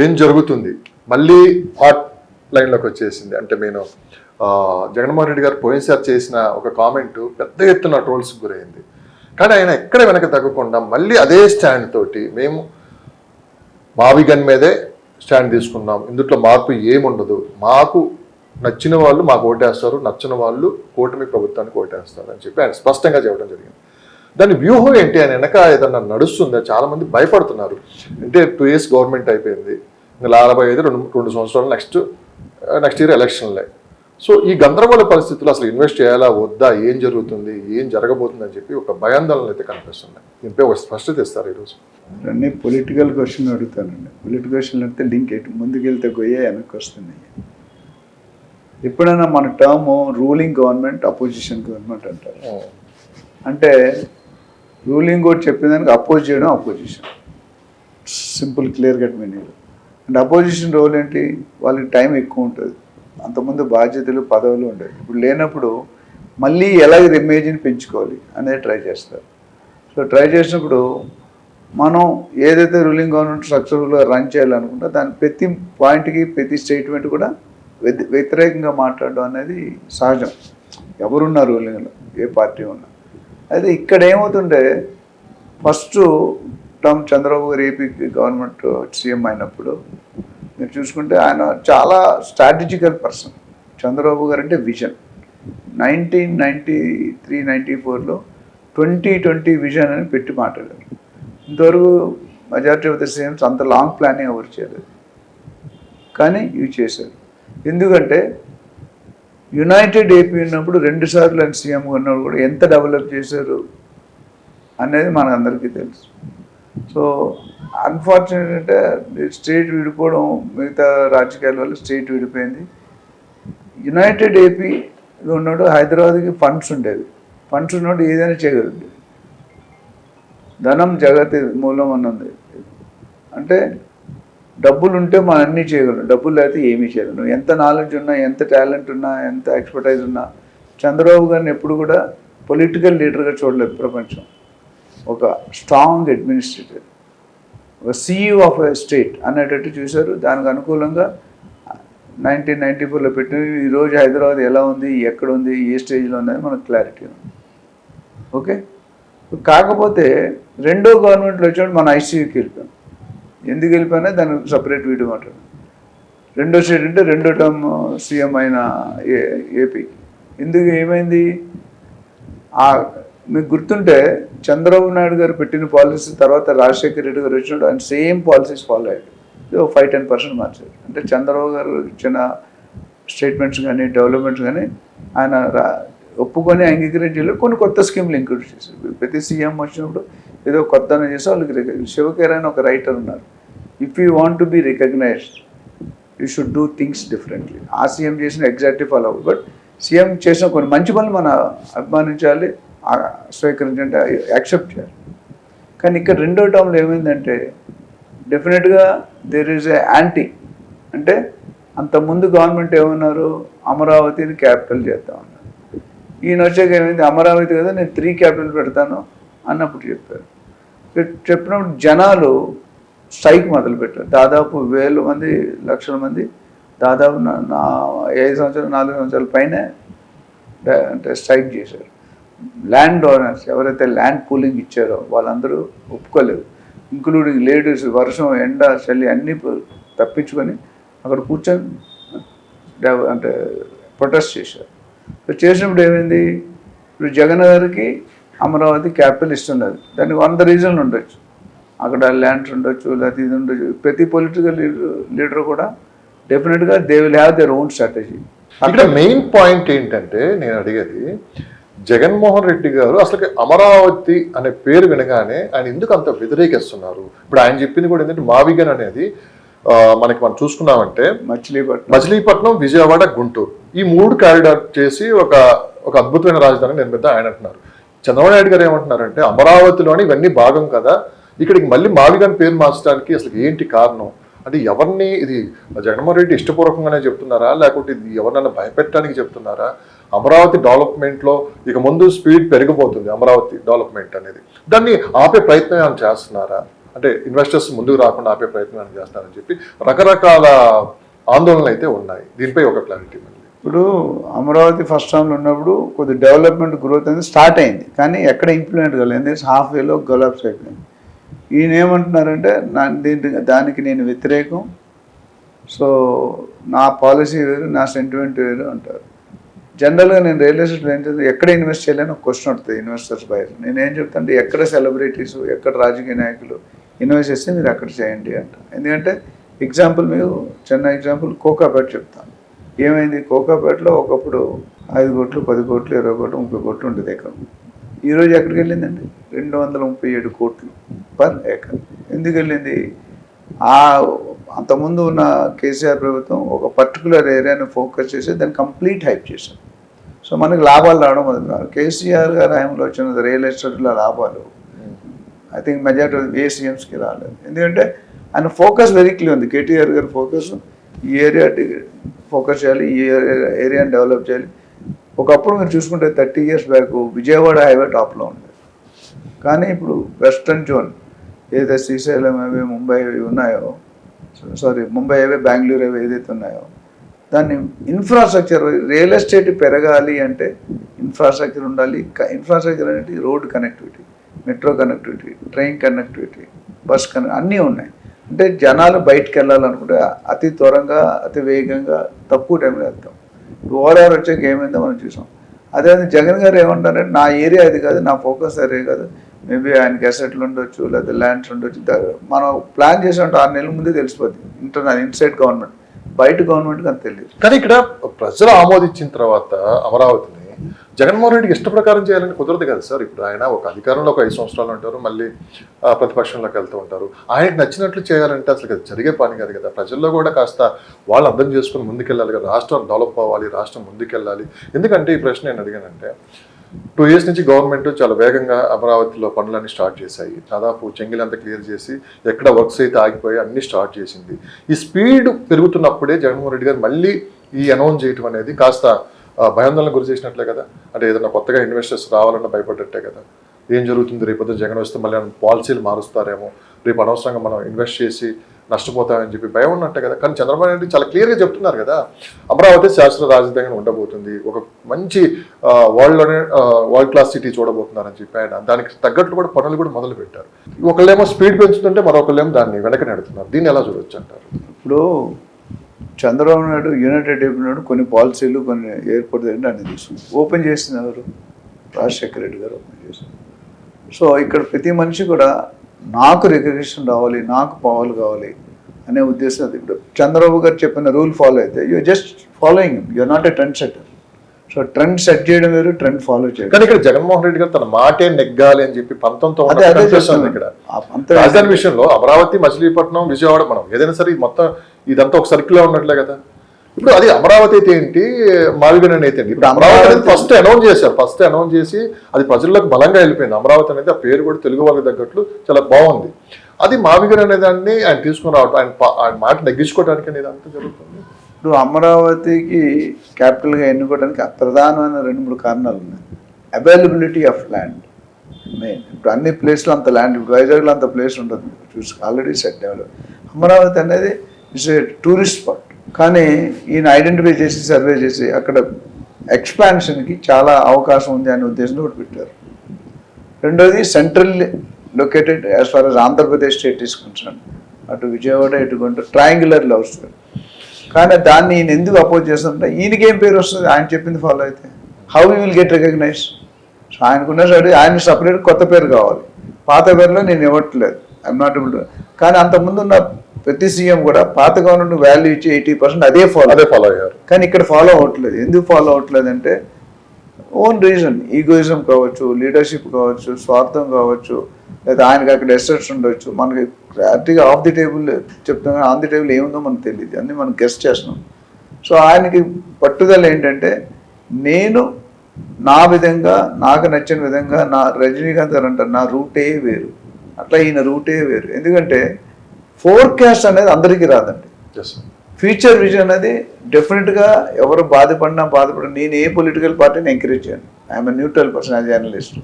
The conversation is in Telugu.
ఏం జరుగుతుంది మళ్ళీ హాట్ లైన్లోకి వచ్చేసింది. అంటే నేను జగన్మోహన్ రెడ్డి గారు పోయినసారి చేసిన ఒక కామెంట్ పెద్ద ఎత్తున ట్రోల్స్కి గురైంది. కానీ ఆయన ఎక్కడ వెనక తగ్గకుండా మళ్ళీ అదే స్టాండ్ తోటి మేము మావిగన్ మీదే స్టాండ్ తీసుకున్నాం, ఇందులో మార్పు ఏముండదు, మాకు నచ్చిన వాళ్ళు మాకు ఓటేస్తారు, నచ్చిన వాళ్ళు కూటమి ప్రభుత్వానికి ఓటేస్తారు అని చెప్పి ఆయన స్పష్టంగా చెప్పడం జరిగింది. దాని వ్యూహం ఏంటి అని వెనక ఏదన్నా నడుస్తుందా? చాలామంది భయపడుతున్నారు. అంటే 2 years గవర్నమెంట్ అయిపోయింది, ఇంకా 45 2 సంవత్సరాలు నెక్స్ట్ ఇయర్ ఎలక్షన్లే. సో ఈ గందరగోళ పరిస్థితుల్లో అసలు ఇన్వెస్ట్ చేయాలా వద్దా, ఏం జరుగుతుంది, ఏం జరగబోతుంది అని చెప్పి ఒక భయాందోళనలు అయితే కనిపిస్తున్నాయి. దీనిపై ఒక స్పష్టత ఇస్తారు ఈరోజు. అన్నీ పొలిటికల్ క్వశ్చన్ అడుగుతానండి. పొలిటికల్ క్వశ్చన్ అయితే లింక్ ముందుకెళ్తే గొయ్యే వెనక్కి వస్తున్నాయి. ఎప్పుడైనా మన term ruling government opposition government అంటారు. అంటే రూలింగ్ కూడా చెప్పేదానికి అపోజ్ చేయడం opposition, simple clear cut meaning. And opposition role ఏంటి? వాళ్ళకి టైం ఎక్కువ ఉంటుంది, అంతకుముందు బాధ్యతలు పదవులు ఉండేవి. ఇప్పుడు లేనప్పుడు మళ్ళీ ఎలా ఇమేజ్ని పెంచుకోవాలి అనేది ట్రై చేస్తారు. సో ట్రై చేసినప్పుడు మనం ఏదైతే రూలింగ్ గవర్నమెంట్ స్ట్రక్చర్గా రన్ చేయాలనుకుంటే దాని ప్రతి పాయింట్కి ప్రతి స్టేట్మెంట్ కూడా వ్యతిరేకంగా మాట్లాడడం అనేది సహజం, ఎవరున్నా రూలింగ్లో ఏ పార్టీ ఉన్నా. అయితే ఇక్కడ ఏమవుతుంటే ఫస్ట్ టర్మ్ చంద్రబాబు గారు ఏపీ గవర్నమెంట్ సీఎం అయినప్పుడు మీరు చూసుకుంటే ఆయన చాలా స్ట్రాటజికల్ పర్సన్. చంద్రబాబు గారు అంటే విజన్. 1993-94లో 2020 విజన్ అని పెట్టి మాట్లాడారు. ఇంతవరకు మెజారిటీ ఆఫ్ ద సీఎమ్స్ అంత లాంగ్ ప్లానింగ్ ఎవరు చేయలేదు, కానీ ఇవి చేశారు. ఎందుకంటే యునైటెడ్ ఏపీ ఉన్నప్పుడు 2 సార్లు ఆయన సీఎంగా ఉన్నప్పుడు కూడా ఎంత డెవలప్ చేశారు అనేది మనకందరికీ తెలుసు. సో అన్ఫార్చునేట్ అంటే స్టేట్ విడిపోవడం, మిగతా రాజకీయాల వల్ల స్టేట్ విడిపోయింది. యునైటెడ్ ఏపీ ఉన్నాడు, హైదరాబాద్కి ఫండ్స్ ఉండేవి, ఫండ్స్ ఉన్నప్పుడు ఏదైనా చేయగలిగింది. ధనం జగతి మూలం అన్నది. అంటే డబ్బులు ఉంటే మనం అన్నీ చేయగలం, డబ్బులు లేకపోతే ఏమీ చేయగలం. ఎంత నాలెడ్జ్ ఉన్నా, ఎంత టాలెంట్ ఉన్నా, ఎంత ఎక్స్పర్టైజ్ ఉన్నా, చంద్రబాబు గారిని ఎప్పుడు కూడా పొలిటికల్ లీడర్గా చూడలేదు ప్రపంచం. ఒక స్ట్రాంగ్ అడ్మినిస్ట్రేటర్, ఒక సీఈఓ ఆఫ్ ఎ స్టేట్ అనేటట్టు చూశారు. దానికి అనుకూలంగా 1994లో పెట్టిన ఈరోజు హైదరాబాద్ ఎలా ఉంది, ఎక్కడ ఉంది, ఏ స్టేజ్లో ఉంది మనకు క్లారిటీ ఉంది. ఓకే, కాకపోతే రెండో గవర్నమెంట్లో వచ్చినప్పుడు మన ఐసీయూకి వెళ్ళిపోయాం. ఎందుకు వెళ్ళిపోయినా దానికి సపరేట్ వీడియో మాట్లాడు. రెండో స్టేట్ అంటే రెండో టర్మ్ సీఎం అయిన ఏపీకి ఎందుకు ఏమైంది? మీకు గుర్తుంటే చంద్రబాబు నాయుడు గారు పెట్టిన పాలసీ తర్వాత రాజశేఖర రెడ్డి గారు వచ్చినప్పుడు ఆయన సేమ్ పాలసీస్ ఫాలో అయ్యాడు. 5-10% మార్చారు. అంటే చంద్రబాబు గారు ఇచ్చిన స్టేట్మెంట్స్ కానీ డెవలప్మెంట్స్ కానీ ఆయన ఒప్పుకొని అంగీకరించారు. కొన్ని కొత్త స్కీమ్లు ఇంక్లూడ్ చేశారు. ప్రతి సీఎం వచ్చినప్పుడు ఏదో కొత్త చేసి వాళ్ళకి శివకేర్ అని ఒక రైటర్ ఉన్నారు. If you want to be recognized you should do things differently. ఆ సీఎం చేసిన ఎగ్జాక్ట్లీ ఫాలో అవ్వదు, బట్ సీఎం చేసిన కొన్ని మంచి పనులు మనం అభిమానించాలి, స్వీకరించాలంటే యాక్సెప్ట్ చేయాలి. కానీ ఇక్కడ రెండో టర్మ్లో ఏమైందంటే డెఫినెట్గా దేర్ ఈజ్ ఏ యాంటీ. అంటే అంతకుముందు గవర్నమెంట్ ఏమన్నారు, అమరావతిని క్యాపిటల్ చేద్దామన్నారు. ఈయన వచ్చాక ఏమైంది, అమరావతి కదా నేను 3 క్యాపిటల్ పెడతాను అన్నప్పుడు చెప్పారు. చెప్పినప్పుడు జనాలు స్ట్రైక్ మొదలుపెట్టారు. దాదాపు 1000 మంది, లక్షల మంది, దాదాపు 5 సంవత్సరాలు 4 సంవత్సరాల పైనే అంటే స్ట్రైక్ చేశారు. ల్యాండ్ ఓనర్స్ ఎవరైతే ల్యాండ్ పూలింగ్ ఇచ్చారో వాళ్ళందరూ ఒప్పుకోలేదు, ఇంక్లూడింగ్ లేడీస్. వర్షం, ఎండ, చలి అన్నీ తప్పించుకొని అక్కడ కూర్చొని అంటే ప్రొటెస్ట్ చేశారు. చేసినప్పుడు ఏమైంది, ఇప్పుడు జగన్ గారికి అమరావతి క్యాపిటల్ ఇష్టం లేదు. దానికి 100 రీజన్లు ఉండొచ్చు. అక్కడ ల్యాండ్స్ ఉండొచ్చు, లేకపోతే ఇది ఉండొచ్చు. ప్రతి పొలిటికల్ లీడర్ కూడా డెఫినెట్గా they will have their own strategy. ఇక్కడ మెయిన్ పాయింట్ ఏంటంటే నేను అడిగేది, జగన్మోహన్ రెడ్డి గారు అసలు అమరావతి అనే పేరు వినగానే ఆయన ఎందుకు అంత వ్యతిరేకిస్తున్నారు? ఇప్పుడు ఆయన చెప్పింది కూడా ఏంటంటే మావిగన్ అనేది మనం చూసుకున్నామంటే మచిలీపట్నం, విజయవాడ, గుంటూరు ఈ 3 కారిడార్ చేసి ఒక అద్భుతమైన రాజధాని నిర్మిద్దాం ఆయన అంటున్నారు. చంద్రబాబు నాయుడు గారు ఏమంటున్నారంటే అమరావతిలోని ఇవన్నీ భాగం కదా, ఇక్కడికి మళ్ళీ మావిగన్ పేరు మార్చడానికి అసలు ఏంటి కారణం? అంటే ఎవరిని ఇది జగన్మోహన్ రెడ్డి ఇష్టపూర్వకంగానే చెప్తున్నారా, లేకపోతే ఇది ఎవరినైనా భయపెట్టడానికి చెప్తున్నారా? అమరావతి డెవలప్మెంట్లో ఇక ముందు స్పీడ్ పెరిగిపోతుంది, అమరావతి డెవలప్మెంట్ అనేది దాన్ని ఆపే ప్రయత్నం ఏమైనా చేస్తున్నారా అంటే ఇన్వెస్టర్స్ ముందుకు రాకుండా ఆపే ప్రయత్నం చేస్తారని చెప్పి రకరకాల ఆందోళనలు అయితే ఉన్నాయి. దీనిపై ఒక క్లారిటీ మళ్ళీ. ఇప్పుడు అమరావతి ఫస్ట్ టైంలో ఉన్నప్పుడు కొద్ది డెవలప్మెంట్ గ్రోత్ అనేది స్టార్ట్ అయింది, కానీ ఎక్కడ ఇంప్లిమెంట్ కాలేదు, ఎందుకంటే హాఫ్ వేలో కొలాప్స్ అయిపోయింది. ఈయన ఏమంటున్నారంటే దానికి నేను వ్యతిరేకం, సో నా పాలసీ వేరు, నా సెంటిమెంట్ వేరు అంటారు. జనరల్గా నేను రియల్ ఎస్టేట్లో ఏం చేస్తాను, ఎక్కడ ఇన్వెస్ట్ చేయాలని ఒక క్వశ్చన్ వస్తుంది ఇన్వెస్టర్స్ బయట. నేను ఏం చెప్తాను, ఎక్కడ సెలబ్రిటీస్, ఎక్కడ రాజకీయ నాయకులు ఇన్వెస్ట్ చేస్తే మీరు అక్కడ చేయండి అంట. ఎందుకంటే ఎగ్జాంపుల్ మీకు చిన్న ఎగ్జాంపుల్ కోకాపేట చెప్తాను. ఏమైంది, కోకాపేటలో ఒకప్పుడు 5 కోట్లు, 10 కోట్లు, 20 కోట్లు, 30 కోట్లు ఉండేది ఎకరం. ఈరోజు ఎక్కడికి వెళ్ళిందండి, 237 కోట్లు పర్ ఏకర్. ఎందుకు వెళ్ళింది, అంతకుముందు ఉన్న కేసీఆర్ ప్రభుత్వం ఒక పర్టికులర్ ఏరియాని ఫోకస్ చేసి దాన్ని కంప్లీట్ హైప్ చేశారు. సో మనకి లాభాలు రావడం మొదలు. కేసీఆర్ గారి హయాంలో వచ్చిన రియల్ ఎస్టేట్లో లాభాలు ఐ థింక్ మెజారిటీ ఏసీఎంస్కి రాలేదు. ఎందుకంటే ఆయన ఫోకస్ వెరీ క్లియర్ ఉంది. కేటీఆర్ గారి ఫోకస్ ఈ ఏరియా ఫోకస్ చేయాలి, ఈ ఏరియాని డెవలప్ చేయాలి. ఒకప్పుడు మీరు చూసుకుంటే 30 years బ్యాక్ విజయవాడ హైవే టాప్లో ఉండేది, కానీ ఇప్పుడు వెస్ట్రన్ జోన్ ఏదైతే శ్రీశైలం హైవే, ముంబై హైవే ఉన్నాయో, ముంబై హైవే, బెంగళూరు హైవే ఏదైతే ఉన్నాయో, దాన్ని ఇన్ఫ్రాస్ట్రక్చర్, రియల్ ఎస్టేట్ పెరగాలి అంటే ఇన్ఫ్రాస్ట్రక్చర్ ఉండాలి. ఇన్ఫ్రాస్ట్రక్చర్ అనేది road connectivity, metro connectivity, train connectivity, bus అన్నీ ఉన్నాయి. అంటే జనాలు బయటకు వెళ్ళాలనుకుంటే అతి త్వరగా, అతి వేగంగా, తక్కువ టైంలో వెళ్తాం. ఓవరాల్ వచ్చాక ఏమైందో మనం చూసాం. అదే జగన్ గారు ఏమంటారంటే నా ఏరియా అది కాదు, నా ఫోకస్ ఏరియా కాదు, మేబీ ఆయనకి అసెట్లు ఉండొచ్చు, లేదా ల్యాండ్స్ ఉండొచ్చు. మనం ప్లాన్ చేసినట్టు 6 నెలల ముందే తెలిసిపోద్ది ఇన్సైడ్ గవర్నమెంట్, బయట గవర్నమెంట్కి అంత తెలియదు. కానీ ఇక్కడ ప్రజలు ఆమోదించిన తర్వాత అమరావతిని జగన్మోహన్ రెడ్డికి ఇష్ట ప్రకారం చేయాలని కుదరదు కదా సార్. ఇప్పుడు ఆయన ఒక అధికారంలో ఒక 5 సంవత్సరాలు ఉంటారు, మళ్ళీ ప్రతిపక్షంలోకి వెళ్తూ ఉంటారు. ఆయనకు నచ్చినట్లు చేయాలంటే అసలు అది జరిగే పని కాదు కదా. ప్రజల్లో కూడా కాస్త వాళ్ళు అర్థం చేసుకుని ముందుకెళ్ళాలి కదా. రాష్ట్రం డెవలప్ అవ్వాలి, రాష్ట్రం ముందుకెళ్ళాలి. ఎందుకంటే ఈ ప్రశ్న నేను అడిగానంటే 2 years నుంచి గవర్నమెంట్ చాలా వేగంగా అమరావతిలో పనులన్నీ స్టార్ట్ చేశాయి. దాదాపు చెంగిలంతా క్లియర్ చేసి ఎక్కడ వర్క్స్ అయితే ఆగిపోయి అన్ని స్టార్ట్ చేసింది. ఈ స్పీడ్ పెరుగుతున్నప్పుడే జగన్మోహన్ రెడ్డి గారు మళ్ళీ ఈ అనౌన్స్ చేయటం అనేది కాస్త భయాందోళన గురి చేసినట్లే కదా. అంటే ఏదైనా కొత్తగా ఇన్వెస్టర్స్ రావాలన్నా భయపడ్డట్టే కదా. ఏం జరుగుతుంది, రేపొద్దు జగన్ వస్తే మళ్ళీ పాలసీలు మారుస్తారేమో, రేపు అనవసరంగా మనం ఇన్వెస్ట్ చేసి నష్టపోతామని చెప్పి భయం ఉన్నట్టే కదా. కానీ చంద్రబాబు నాయుడు చాలా క్లియర్గా చెప్తున్నారు కదా, అమరావతి శాశ్వత రాజధానిగా ఉండబోతుంది, ఒక మంచి వరల్డ్ క్లాస్ సిటీ చూడబోతున్నారని చెప్పి ఆయన దానికి తగ్గట్లు కూడా పనులు కూడా మొదలు పెట్టారు. ఒకళ్ళేమో స్పీడ్ పెంచుతుంటే మరొకళ్ళేమో దాన్ని వెనక నెడుతున్నారు. దీన్ని ఎలా చూడొచ్చు అంటారు? ఇప్పుడు చంద్రబాబు నాయుడు యునైటెడ్ అయిపోయినాడు, కొన్ని పాలసీలు, కొన్ని ఎయిర్పోర్ట్ దగ్గర అన్ని తీసుకుంది. ఓపెన్ చేసింది ఎవరు, రాజశేఖర రెడ్డి గారు ఓపెన్ చేసింది. సో ఇక్కడ ప్రతి మనిషి కూడా నాకు రికగ్నిషన్ రావాలి, నాకు పవర్లు కావాలి అనే ఉద్దేశం అది. ఇప్పుడు చంద్రబాబు గారు చెప్పిన రూల్ ఫాలో అయితే you just following, you're not a trend setter. So trend set చేయడం వేరు, ట్రెండ్ ఫాలో చేయడం. కానీ ఇక్కడ జగన్మోహన్ రెడ్డి గారు తన మాటే నెగ్గాలి అని చెప్పి పంతంతో ఇక్కడ రాజధాని విషయంలో అమరావతి, మచిలీపట్నం, విజయవాడ, మనం ఏదైనా సరే మొత్తం ఇదంతా ఒక సర్కిల్ ఉన్నట్లే కదా. ఇప్పుడు అది అమరావతి అయితే ఏంటి, మావిగన్ అయితే ఏంటి. ఇప్పుడు అమరావతి అనేది ఫస్ట్ అనౌన్స్ చేసి అది ప్రజల్లోకి బలంగా వెళ్ళిపోయింది. అమరావతి అనేది ఆ పేరు కూడా తెలుగు వాళ్ళకి తగ్గట్లు చాలా బాగుంది. అది మావిగన్ అనే దాన్ని ఆయన తీసుకుని రావడం, ఆయన మాట నెగ్గించుకోవడానికి అనేది అంతా జరుగుతుంది. ఇప్పుడు అమరావతికి క్యాపిటల్గా ఎన్నుకోవడానికి ప్రధానమైన 2-3 కారణాలు ఉన్నాయి. Availability of land main. ఇప్పుడు అన్ని ప్లేస్లో అంత ల్యాండ్, ఇప్పుడు వైజాగ్లో అంత ప్లేస్ ఉంటుంది చూసి ఆల్రెడీ సెట్ డెవలప్. అమరావతి అనేది ఇట్స్ ఏ టూరిస్ట్ స్పాట్. కానీ ఈయన ఐడెంటిఫై చేసి సర్వే చేసి అక్కడ ఎక్స్పాన్షన్కి చాలా అవకాశం ఉంది అనే ఉద్దేశంతో ఒకటి పెట్టారు. రెండోది central located as far as Andhra Pradesh state is concern. అటు విజయవాడ, ఇటు గుంటూరు ట్రయాంగులర్ లవ్ స్టోరీ. కానీ దాన్ని ఈయన ఎందుకు అపోజ్ చేస్తుంటే ఈయనకేం పేరు వస్తుంది, ఆయన చెప్పింది ఫాలో అయితే how you will get recognize. So ఆయనకున్న సరే ఆయన సపరేట్ కొత్త పేరు కావాలి, పాత పేరులో నేను ఇవ్వట్లేదు, ఐఎమ్ నాట్ ఏబుల్ టు. కానీ అంతకుముందు ఉన్న ప్రతి సీఎం కూడా పాత గవర్నమెంట్ వాల్యూ ఇచ్చి 80% అదే ఫాలో అయ్యారు. కానీ ఇక్కడ ఫాలో అవ్వట్లేదు. ఎందుకు ఫాలో అవ్వట్లేదు అంటే ఓన్ రీజన్, ఈగోయిజం కావచ్చు, లీడర్షిప్ కావచ్చు, స్వార్థం కావచ్చు, లేదా ఆయనకి అక్కడ ఎసెట్స్ ఉండొచ్చు. మనకి క్లారిటీగా ఆఫ్ ది టేబుల్ చెప్తాం, ఆన్ ది టేబుల్ ఏముందో మనకు తెలియదు, అన్నీ మనం గెస్ట్ చేస్తున్నాం. సో ఆయనకి పట్టుదల ఏంటంటే నేను నా విధంగా, నాకు నచ్చిన విధంగా, నా రజనీకాంత్ గారు అంటారు నా రూటే వేరు, అట్లా ఈయన రూటే వేరు. ఎందుకంటే ఫోర్కాస్ట్ అనేది అందరికీ రాదండి. ఫ్యూచర్ విజన్ అనేది డెఫినెట్గా ఎవరు బాధపడినా నేను ఏ పొలిటికల్ పార్టీని ఎంకరేజ్ చేయను. I'm a neutral person as journalist.